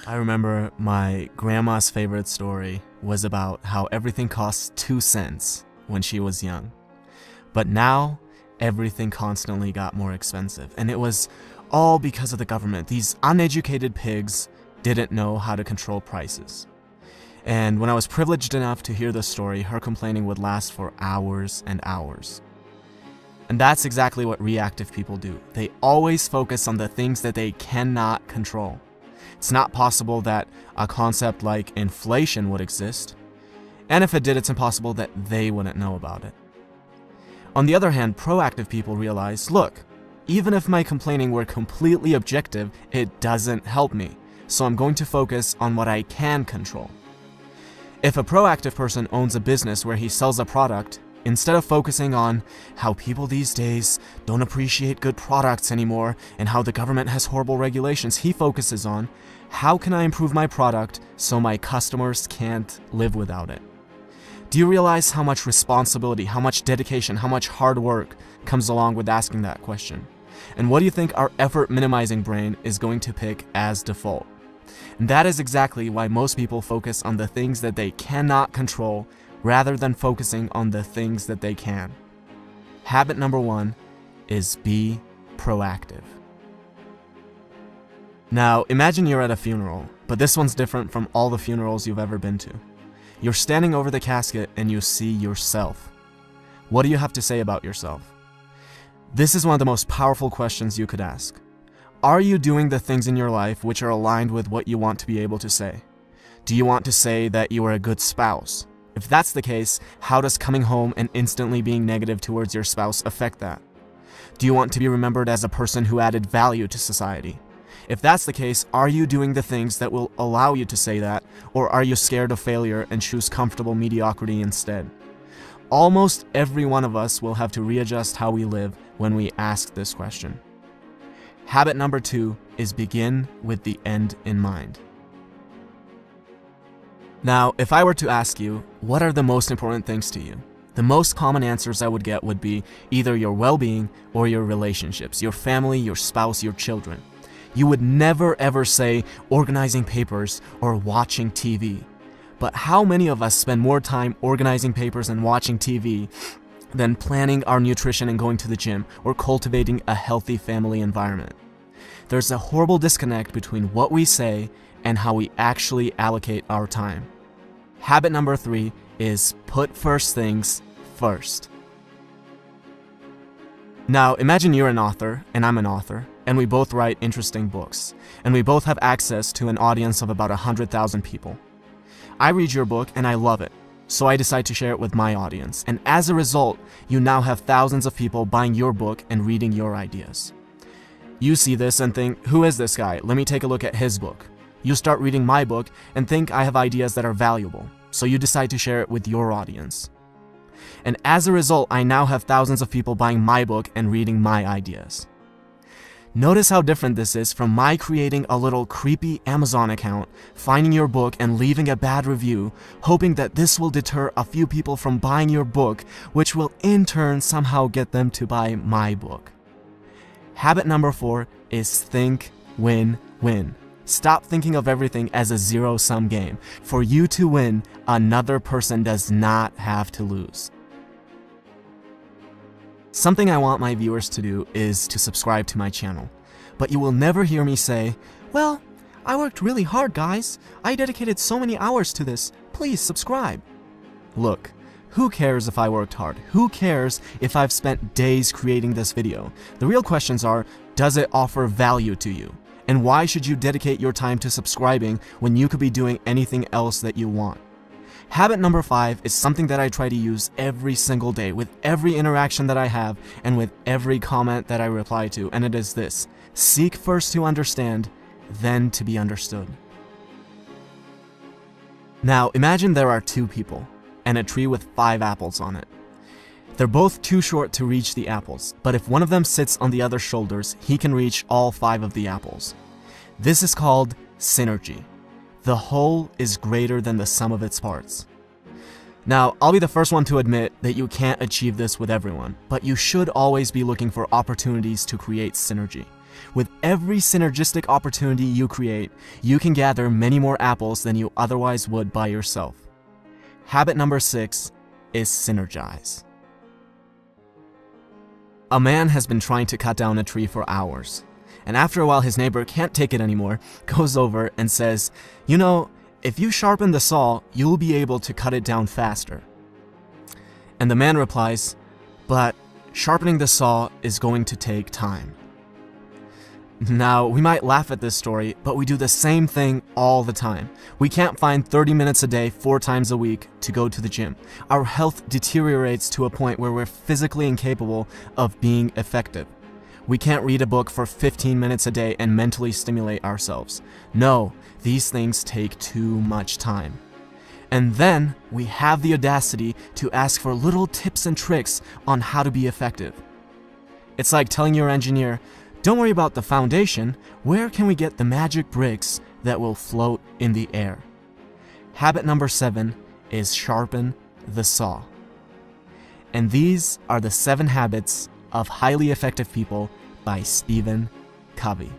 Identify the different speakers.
Speaker 1: I remember my grandma's favorite story was about how everything cost 2 cents when she was young. But now, everything constantly got more expensive, and it was all because of the government. These uneducated pigs didn't know how to control prices. And when I was privileged enough to hear the story, her complaining would last for hours and hours. And that's exactly what reactive people do. They always focus on the things that they cannot control. It's not possible that a concept like inflation would exist, and if it did, it's impossible that they wouldn't know about it. On the other hand, proactive people realize, look, even if my complaining were completely objective, it doesn't help me, so I'm going to focus on what I can control. If a proactive person owns a business where he sells a product, instead of focusing on how people these days don't appreciate good products anymore and how the government has horrible regulations, he focuses on how can I improve my product so my customers can't live without it. Do you realize how much responsibility, how much dedication, how much hard work comes along with asking that question? And what do you think our effort minimizing brain is going to pick as default? And that is exactly why most people focus on the things that they cannot control rather than focusing on the things that they can. Habit number 1 is be proactive. Now, imagine you're at a funeral, but this one's different from all the funerals you've ever been to. You're standing over the casket and you see yourself. What do you have to say about yourself? This is one of the most powerful questions you could ask. Are you doing the things in your life which are aligned with what you want to be able to say? Do you want to say that you are a good spouse? If that's the case, how does coming home and instantly being negative towards your spouse affect that? Do you want to be remembered as a person who added value to society? If that's the case, are you doing the things that will allow you to say that, or are you scared of failure and choose comfortable mediocrity instead? Almost every one of us will have to readjust how we live when we ask this question. Habit number 2 is begin with the end in mind. Now, if I were to ask you, what are the most important things to you? The most common answers I would get would be either your well-being or your relationships, your family, your spouse, your children. You would never ever say organizing papers or watching TV. But how many of us spend more time organizing papers and watching TV than planning our nutrition and going to the gym or cultivating a healthy family environment? There's a horrible disconnect between what we say and how we actually allocate our time. Habit number 3 is put first things first. Now, imagine you're an author and I'm an author, and we both write interesting books, and we both have access to an audience of about 100,000 people. I read your book and I love it, so I decide to share it with my audience, and as a result, you now have thousands of people buying your book and reading your ideas. You see this and think, who is this guy? Let me take a look at his book. You start reading my book and think I have ideas that are valuable, so you decide to share it with your audience. And as a result, I now have thousands of people buying my book and reading my ideas. Notice how different this is from my creating a little creepy Amazon account, finding your book and leaving a bad review, hoping that this will deter a few people from buying your book, which will in turn somehow get them to buy my book. Habit number 4 is think win-win. Stop thinking of everything as a zero-sum game. For you to win, another person does not have to lose. Something I want my viewers to do is to subscribe to my channel. But you will never hear me say, well, I worked really hard, guys. I dedicated so many hours to this. Please subscribe. Look, who cares if I worked hard? Who cares if I've spent days creating this video? The real questions are, does it offer value to you? And why should you dedicate your time to subscribing when you could be doing anything else that you want? Habit number 5 is something that I try to use every single day with every interaction that I have and with every comment that I reply to, and it is this: seek first to understand, then to be understood. Now, imagine there are 2 people and a tree with 5 apples on it. They're both too short to reach the apples, but if one of them sits on the other's shoulders, he can reach all 5 of the apples. This is called synergy. The whole is greater than the sum of its parts. Now, I'll be the first one to admit that you can't achieve this with everyone, but you should always be looking for opportunities to create synergy. With every synergistic opportunity you create, you can gather many more apples than you otherwise would by yourself. Habit number 6 is synergize. A man has been trying to cut down a tree for hours, and after a while his neighbor can't take it anymore, goes over and says, "You know, if you sharpen the saw, you'll be able to cut it down faster." And the man replies, "But sharpening the saw is going to take time." Now, we might laugh at this story, but we do the same thing all the time. We can't find 30 minutes a day, 4 times a week, to go to the gym. Our health deteriorates to a point where we're physically incapable of being effective. We can't read a book for 15 minutes a day and mentally stimulate ourselves. No, these things take too much time. And then we have the audacity to ask for little tips and tricks on how to be effective. It's like telling your engineer, "Don't worry about the foundation, where can we get the magic bricks that will float in the air?" Habit number 7 is sharpen the saw. And these are the 7 habits of highly effective people by Stephen Covey.